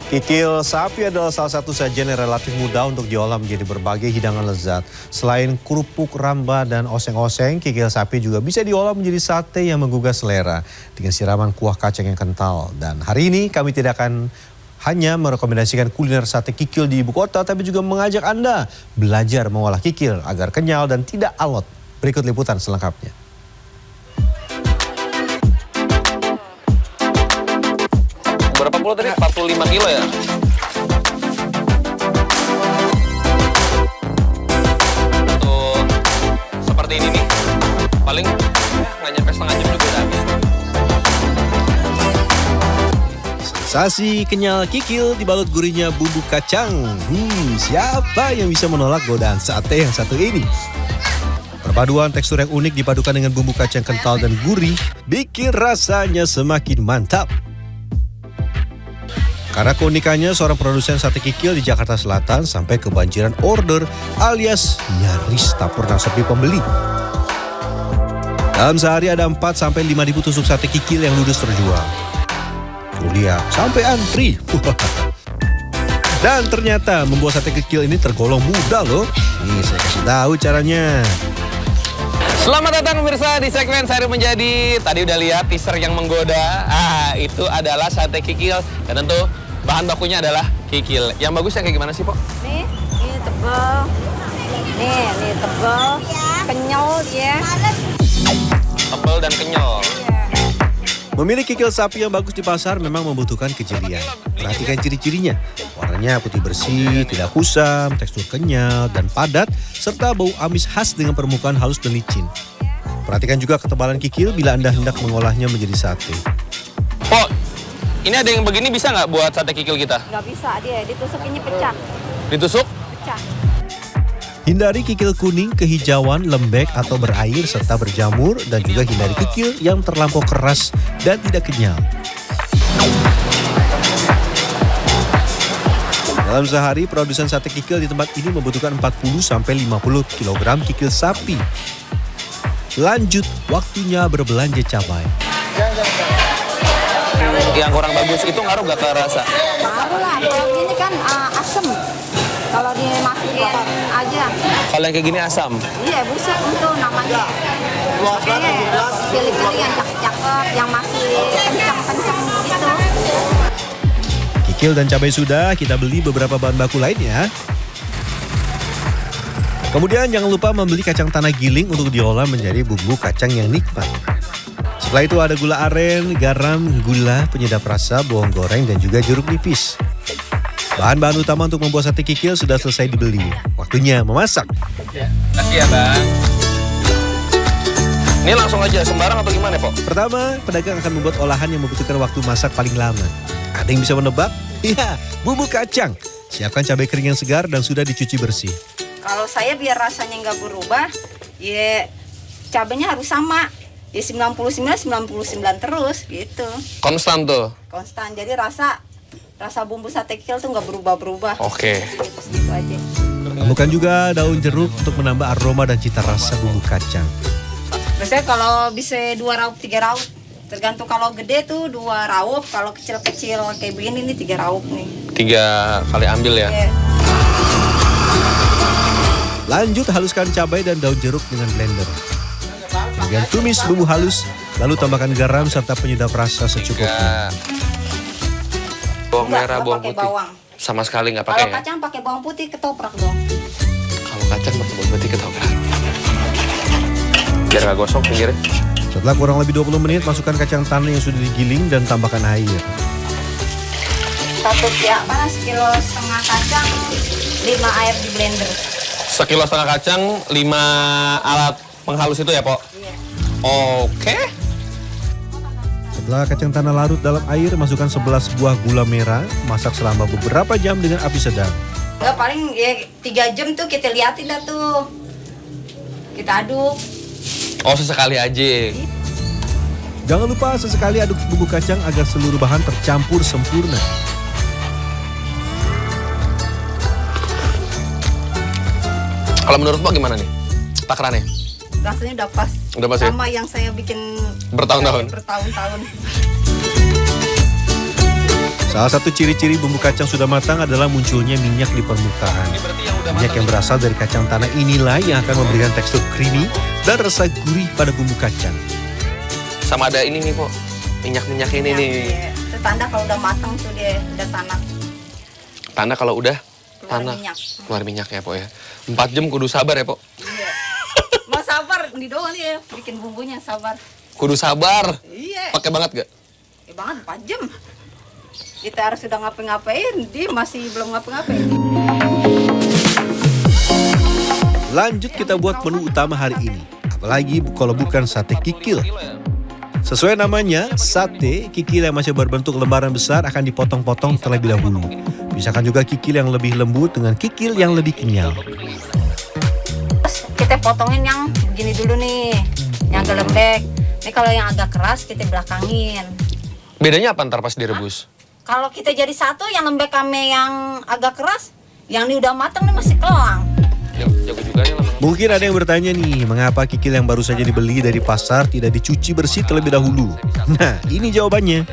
Kikil sapi adalah salah satu sajian yang relatif mudah untuk diolah menjadi berbagai hidangan lezat. Selain kerupuk, ramba, dan oseng-oseng, kikil sapi juga bisa diolah menjadi sate yang menggugah selera dengan siraman kuah kacang yang kental. Dan hari ini kami tidak akan hanya merekomendasikan kuliner sate kikil di ibu kota, tapi juga mengajak Anda belajar mengolah kikil agar kenyal dan tidak alot. Berikut liputan selengkapnya. Berapa kilo tadi? 45 kilo ya? Untuk seperti ini nih, paling nggak nyampe setengah jam juga udah habis. Sensasi kenyal kikil dibalut gurihnya bumbu kacang. Siapa yang bisa menolak godaan sate yang satu ini? Perpaduan tekstur yang unik dipadukan dengan bumbu kacang kental dan gurih bikin rasanya semakin mantap. Karena keunikannya, seorang produsen sate kikil di Jakarta Selatan sampai kebanjiran order alias nyaris tak pernah sepi pembeli. Dalam sehari ada 4-5 ribu tusuk sate kikil yang ludes terjual. Tuh lihat, sampai antri. Dan ternyata membuat sate kikil ini tergolong mudah loh. Nih saya kasih tahu caranya. Selamat datang pemirsa di segmen Sehari Menjadi. Tadi udah lihat teaser yang menggoda. Itu adalah sate kikil. Dan tentu bahan bakunya adalah kikil. Yang bagusnya kayak gimana sih, Po? Nih tebal. Nih tebal. Kenyal ya. Tebal dan kenyal. Memilih kikil sapi yang bagus di pasar memang membutuhkan kejelian. Perhatikan ciri-cirinya. Warnanya putih bersih, tidak kusam, tekstur kenyal dan padat, serta bau amis khas dengan permukaan halus dan licin. Perhatikan juga ketebalan kikil bila Anda hendak mengolahnya menjadi sate. Po, ini ada yang begini bisa nggak buat sate kikil kita? Nggak bisa dia, ditusuk ini pecah. Ditusuk? Pecah. Hindari kikil kuning, kehijauan, lembek atau berair serta berjamur, dan juga hindari kikil yang terlampau keras dan tidak kenyal. Dalam sehari, produsen sate kikil di tempat ini membutuhkan 40-50 kg kikil sapi. Lanjut, waktunya berbelanja cabai. Yang kurang bagus itu ngaruh nggak ke rasa? Ngaruh lah, kalau gini kan asem. Kalau dimasak aja. Kalau yang kayak gini asam? Iya, busuk untuk namanya. Makanya pilih-pilih yang cakep-cakep, yang masih kencang-kencang gitu. Kikil dan cabai sudah, kita beli beberapa bahan baku lainnya. Kemudian jangan lupa membeli kacang tanah giling untuk diolah menjadi bumbu kacang yang nikmat. Setelah itu ada gula aren, garam, gula, penyedap rasa, bawang goreng, dan juga jeruk nipis. Bahan-bahan utama untuk membuat sate kikil sudah selesai dibeli. Waktunya memasak. Kasih ya, Bang. Ini langsung aja sembarang atau gimana, Po? Pertama, pedagang akan membuat olahan yang membutuhkan waktu masak paling lama. Ada yang bisa menebak? Iya, bumbu kacang. Siapkan cabai kering yang segar dan sudah dicuci bersih. Kalau saya biar rasanya nggak berubah, ya cabenya harus sama. Ya 99 terus gitu. Konstan tuh? Konstan, jadi rasa bumbu sate kikil tuh nggak berubah-berubah. Oke. Gitu aja. Tambahkan juga daun jeruk untuk menambah aroma dan cita rasa bumbu kacang. Biasanya kalau bisa 2 raup, 3 raup. Tergantung kalau gede tuh 2 raup, kalau kecil-kecil kayak begini nih 3 raup nih. 3 kali ambil ya? Yeah. Lanjut haluskan cabai dan daun jeruk dengan blender. Kemudian tumis bumbu halus, lalu tambahkan garam serta penyedap rasa secukupnya. Bawang Enggak, merah, nggak bawang pakai putih. bawang. Sama sekali nggak pakai Kalau ya? kacang pakai bawang putih ketoprak dong. Kalau kacang pakai bawang putih ketoprak. Biar nggak gosong pinggirnya. Setelah kurang lebih 20 menit, masukkan kacang tanah yang sudah digiling dan tambahkan air. Sekilo setengah kacang, 5 air di blender. Sekilo setengah kacang, 5 alat penghalus itu ya, Po? Iya. Oke. Setelah kacang tanah larut dalam air, masukkan 11 buah gula merah, masak selama beberapa jam dengan api sedang. Enggak, paling ya 3 jam tuh kita liatin dah tuh. Kita aduk. Oh, sesekali aja. Jangan lupa sesekali aduk bumbu kacang agar seluruh bahan tercampur sempurna. Kalau menurut Po gimana nih takarannya? Rasanya udah pas. Udah pas ya? Sama yang saya bikin Bertahun-tahun. bertahun-tahun. Salah satu ciri-ciri bumbu kacang sudah matang adalah munculnya minyak di permukaan. Ini berarti yang udah Minyak yang berasal dari kacang tanah inilah yang akan memberikan tekstur creamy dan rasa gurih pada bumbu kacang. Sama ada ini nih, Po. Minyak-minyak ini nih. Iya. Itu tanda kalau udah matang tuh dia udah tanak. Tanda kalau udah Keluar tanah. minyak. Keluar minyak ya, Po ya. 4 jam kudu sabar ya, Po. Iya. Mau sabar di doang nih ya, bikin bumbunya sabar. Kudu sabar. Iya. Pakai banget gak? Banget 4 jam. Kita harus sudah ngapa-ngapain, dia masih belum ngapa-ngapain. Lanjut kita buat menu utama hari ini. Apalagi kalau bukan sate kikil. Sesuai namanya, sate kikil yang masih berbentuk lembaran besar akan dipotong-potong terlebih dahulu. Pisahkan juga kikil yang lebih lembut dengan kikil yang lebih kenyal. Terus kita potongin yang begini dulu nih, yang agak lembek. Ini kalau yang agak keras kita belakangin. Bedanya apa ntar pas direbus? Kalau kita jadi satu yang lembek kame yang agak keras, yang ini udah matang nih masih kelang. Jago juga nih lama. Mungkin ada yang bertanya nih, mengapa kikil yang baru saja dibeli dari pasar tidak dicuci bersih terlebih dahulu? Nah, ini jawabannya.